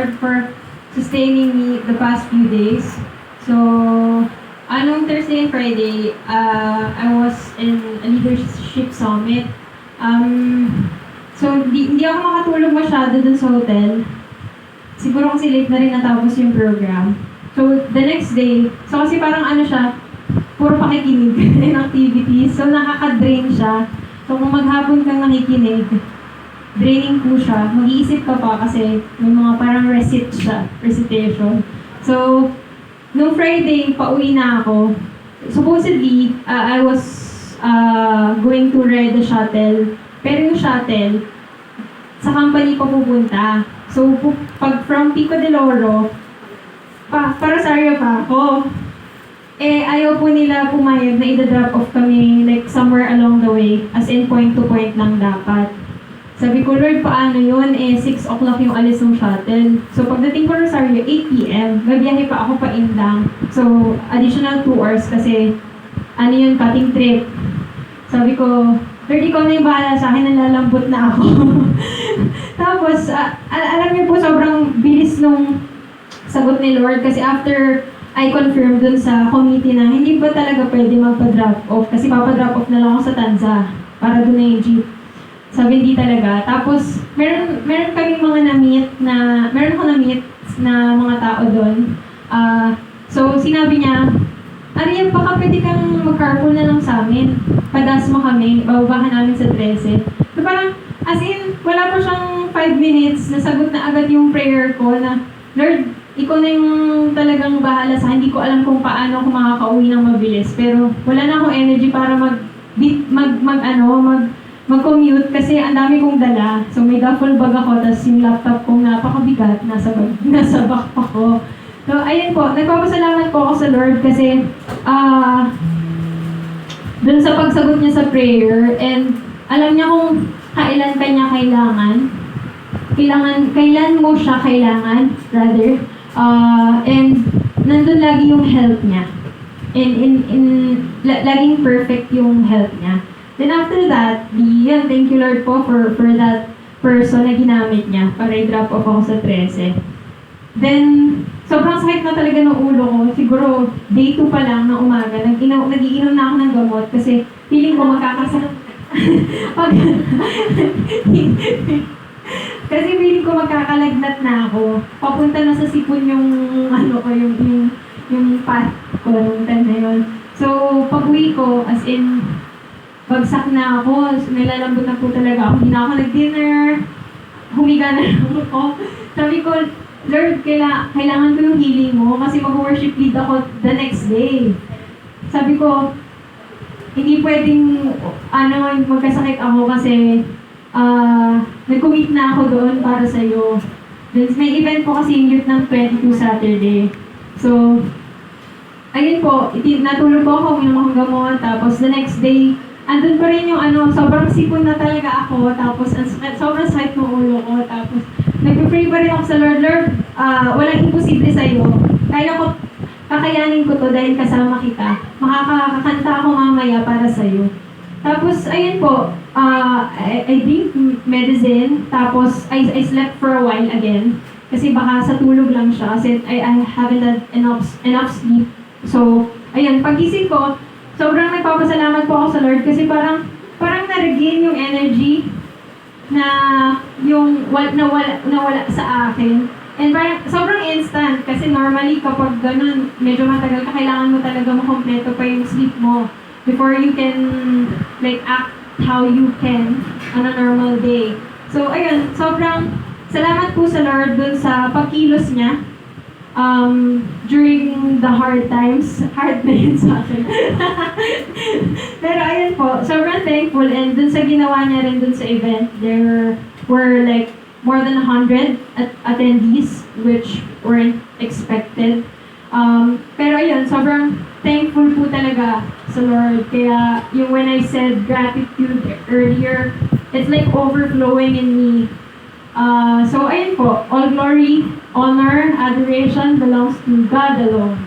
Lord for sustaining me the past few days. So, anong Thursday and Friday, I was in a leadership summit. So, hindi ako makatulog masyado dun sa hotel. Siguro kasi late na rin natapos yung program. So, the next day, so kasi parang ano siya, puro pakikinig and activities. So, nakaka-drain siya. So, kung maghapon kang nakikinig, draining po siya. Mag-iisip ka pa kasi may mga parang recitation. So, no Friday, pauwi na ako. Supposedly, I was going to ride the shuttle. Pero yung shuttle, sa company pa pupunta. So, pag from Pico de Oro, para sa area pa ako. Eh, ayaw po nila pumayag na i-drop off kami like somewhere along the way. As in, point to point lang dapat. Sabi ko, Lord, paano yun? Eh, 6 o'clock yung alis ng shuttle. So, pagdating ko Rosario, 8 p.m., gabiyahe pa ako pa inlang. So, additional 2 hours kasi, ano yun, cutting trip. Sabi ko, Lord, ikaw na yung bahala sa akin, nalalambot na ako. Tapos, alam niyo po, sobrang bilis nung sagot ni Lord kasi after I confirmed dun sa committee na hindi ba talaga pwede magpa-drop off kasi papadrop off na lang ako sa Tanza para dun na yung jeep. Sabi, hindi talaga. Tapos, meron kaming mga meron ko na-meet na mga tao doon. So, sinabi niya, Ariel, baka pwede kang mag-carpool na lang sa amin. Padas mo kami, bababahan namin sa 13. So, parang, as in, wala pa siyang 5 minutes, nasagot na agad yung prayer ko na, Lord, ikaw na yung talagang bahala sa akin. Hindi ko alam kung paano ako makakauwi ng mabilis. Pero, wala na akong energy para mag-commute kasi ang dami kong dala. So may duffel bag ako, tapos yung laptop kong napakabigat, nasa backpack ko. So ayun po, nagpapasalamat po ako sa Lord kasi dun sa pagsagot niya sa prayer and alam niya kung kailan ka niya kailan mo siya kailangan, rather. And nandun lagi yung help niya. Laging perfect yung help niya. Then after that, thank you Lord po for that person na ginamit niya para i-drop off ako sa 13. Then, sobrang sakit na talaga ng ulo ko. Siguro, day 2 pa lang na umaga, nagiinom na ako ng gamot kasi feeling ko kasi feeling ko magkakalagnat na ako. Papunta na sa sipon yung path ko nung time na yun. So, pag-uwi ko, as in, bagsak na ako, nilalambot na po talaga ako. Hindi na ako nag-dinner, humiga na lang ako. Sabi ko, Lord, kailangan ko yung healing mo kasi mag-worship lead ako the next day. Sabi ko, hindi pwedeng magkasakit ako kasi nag-commit na ako doon para sa'yo. Then, may event po kasi yung youth ng 22 Saturday. So, ayun po, natulog po ako, uminom akong gamot, tapos the next day, andun pa rin yung sobrang sipon na talaga ako, tapos sobrang sakit ng ulo ko, tapos nagpe-pray pa rin ako sa Lord, walang imposible sa'yo. Kakayanin ko to dahil kasama kita. Makakakanta ako mamaya para sa'yo. Tapos, ayun po, I drink medicine, tapos I slept for a while again, kasi baka sa tulog lang siya, kasi I haven't had enough sleep. So, ayun, pagising ko, sobrang nagpapasalamat po ako sa Lord kasi parang na-regain yung energy na nawala sa akin. And parang sobrang instant kasi normally kapag ganun, medyo matagal ka, kailangan mo talaga makompleto pa yung sleep mo before you can act how you can on a normal day. So ayun, sobrang salamat po sa Lord dun sa pagkilos niya. During the hard times, hard na yun sa akin. Pero ayun po, sobrang thankful and dun sa ginawa niya rin dun sa event, there were more than 100 attendees which weren't expected. Pero ayun, sobrang thankful po talaga sa Lord. Kaya yung when I said gratitude earlier, it's like overflowing in me. So ayun po, all glory, honor, adoration belongs to God alone.